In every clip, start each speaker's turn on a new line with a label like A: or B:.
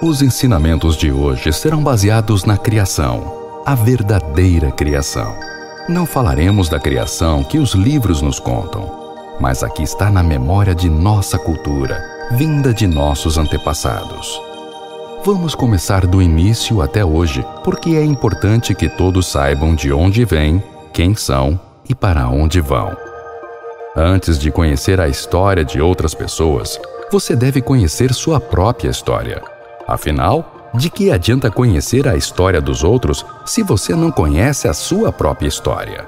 A: Os ensinamentos de hoje serão baseados na criação, a verdadeira criação. Não falaremos da criação que os livros nos contam, mas aqui está na memória de nossa cultura, vinda de nossos antepassados. Vamos começar do início até hoje, porque é importante que todos saibam de onde vêm, quem são e para onde vão. Antes de conhecer a história de outras pessoas, você deve conhecer sua própria história. Afinal, de que adianta conhecer a história dos outros se você não conhece a sua própria história?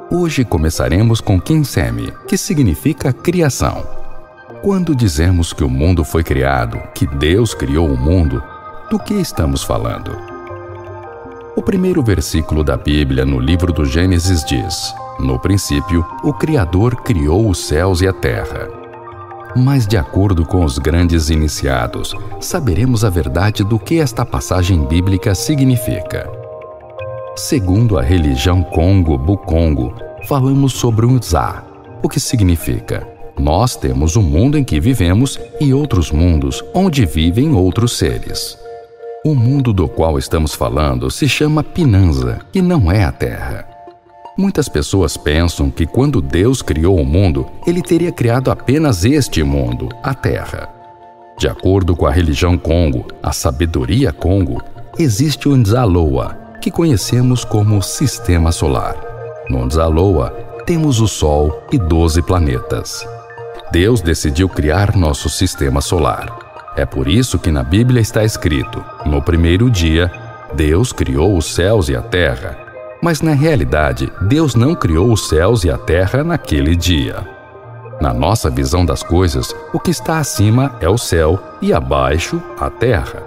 A: Hoje começaremos com Kinsemi, que significa criação. Quando dizemos que o mundo foi criado, que Deus criou o mundo, do que estamos falando? O primeiro versículo da Bíblia no livro do Gênesis diz: "No princípio, o Criador criou os céus e a terra." Mas, de acordo com os grandes iniciados, saberemos a verdade do que esta passagem bíblica significa. Segundo a religião Congo-Bukongo, falamos sobre um Zá, o que significa: nós temos um mundo em que vivemos e outros mundos onde vivem outros seres. O mundo do qual estamos falando se chama Pinanza, que não é a Terra. Muitas pessoas pensam que quando Deus criou o mundo, Ele teria criado apenas este mundo, a Terra. De acordo com a religião Congo, a sabedoria Congo, existe o Nzaloa, que conhecemos como Sistema Solar. No Nzaloa, temos o Sol e 12 planetas. Deus decidiu criar nosso Sistema Solar. É por isso que na Bíblia está escrito: no primeiro dia, Deus criou os céus e a terra. Mas na realidade, Deus não criou os céus e a terra naquele dia. Na nossa visão das coisas, o que está acima é o céu e abaixo a terra.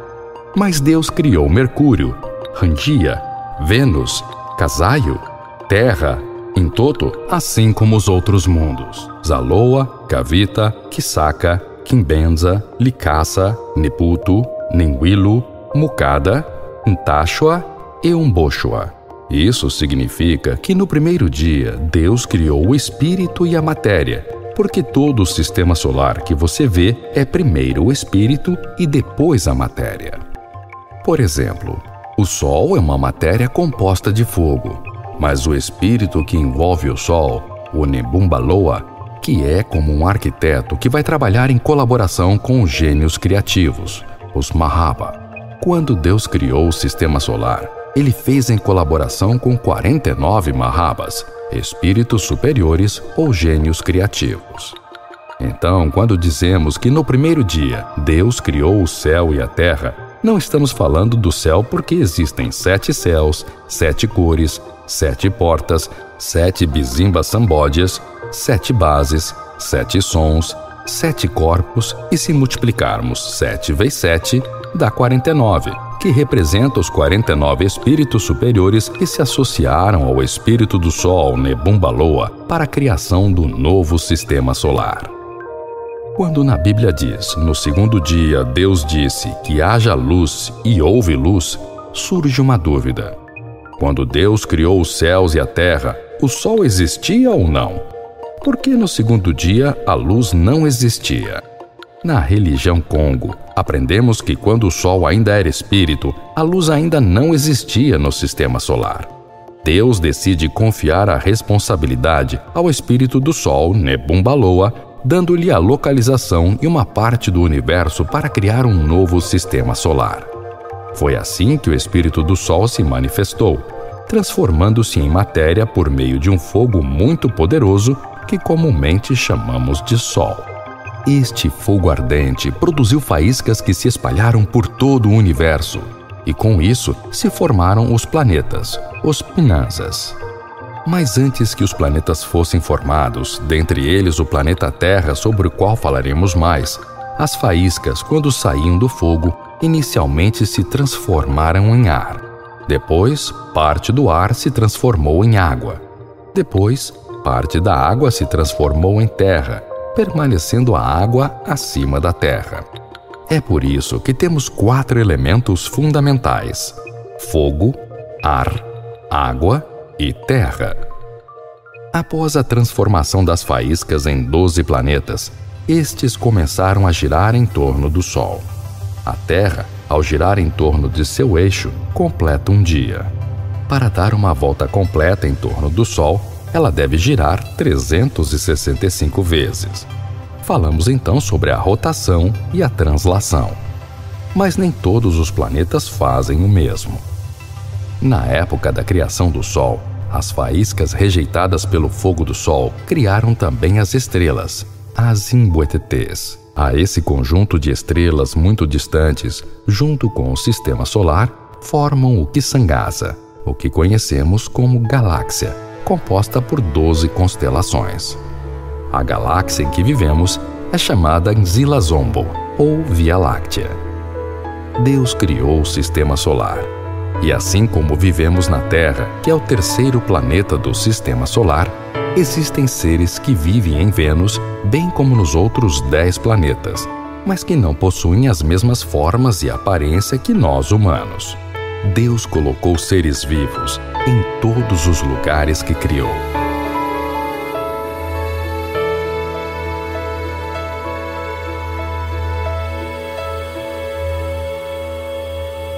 A: Mas Deus criou Mercúrio, Randia, Vênus, Casaio, Terra, Entoto, assim como os outros mundos: Zaloa, Kavita, Kisaka, Kimbenza, Likasa, Neputu, Nenguilo, Mukada, Ntashua e Umboshua. Isso significa que no primeiro dia Deus criou o espírito e a matéria, porque todo o sistema solar que você vê é primeiro o espírito e depois a matéria. Por exemplo, o Sol é uma matéria composta de fogo, mas o espírito que envolve o Sol, o Nebumbaloa, que é como um arquiteto que vai trabalhar em colaboração com os gênios criativos, os Mahaba. Quando Deus criou o sistema solar, Ele fez em colaboração com 49 Mahabas, espíritos superiores ou gênios criativos. Então, quando dizemos que no primeiro dia Deus criou o céu e a terra, não estamos falando do céu porque existem 7 céus, 7 cores, 7 portas, 7 bizimbas sambódias, 7 bases, 7 sons, 7 corpos, e se multiplicarmos 7 vezes 7, dá 49, que representa os 49 espíritos superiores que se associaram ao espírito do Sol, Nebumbaloa, para a criação do novo sistema solar. Quando na Bíblia diz: no segundo dia Deus disse que haja luz e houve luz, surge uma dúvida. Quando Deus criou os céus e a terra, o Sol existia ou não? Por que no segundo dia a luz não existia? Na religião Congo, aprendemos que quando o Sol ainda era espírito, a luz ainda não existia no sistema solar. Deus decide confiar a responsabilidade ao espírito do Sol, Nebumbaloa, dando-lhe a localização e uma parte do universo para criar um novo sistema solar. Foi assim que o espírito do Sol se manifestou, transformando-se em matéria por meio de um fogo muito poderoso que comumente chamamos de Sol. Este fogo ardente produziu faíscas que se espalharam por todo o universo, e com isso se formaram os planetas, os Pinanzas. Mas antes que os planetas fossem formados, dentre eles o planeta Terra, sobre o qual falaremos mais, as faíscas, quando saíam do fogo, inicialmente se transformaram em ar. Depois, parte do ar se transformou em água. Depois, parte da água se transformou em terra, permanecendo a água acima da terra. É por isso que temos 4 elementos fundamentais: fogo, ar, água e terra. Após a transformação das faíscas em 12 planetas, estes começaram a girar em torno do Sol. A Terra ao girar em torno de seu eixo, completa um dia. Para dar uma volta completa em torno do Sol, ela deve girar 365 vezes. Falamos então sobre a rotação e a translação. Mas nem todos os planetas fazem o mesmo. Na época da criação do Sol, as faíscas rejeitadas pelo fogo do Sol criaram também as estrelas, as Imbuetetês. A esse conjunto de estrelas muito distantes, junto com o Sistema Solar, formam o Kisangasa, o que conhecemos como galáxia, composta por 12 constelações. A galáxia em que vivemos é chamada Nzila-Zombo, ou Via Láctea. Deus criou o Sistema Solar. E assim como vivemos na Terra, que é o terceiro planeta do Sistema Solar, existem seres que vivem em Vênus, bem como nos outros 10 planetas, mas que não possuem as mesmas formas e aparência que nós humanos. Deus colocou seres vivos em todos os lugares que criou.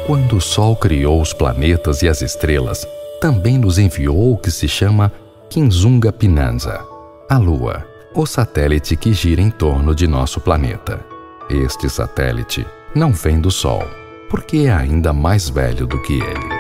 A: Quando o Sol criou os planetas e as estrelas, também nos enviou o que se chama Kinzunga Pinanza, a Lua, o satélite que gira em torno de nosso planeta. Este satélite não vem do Sol, porque é ainda mais velho do que ele.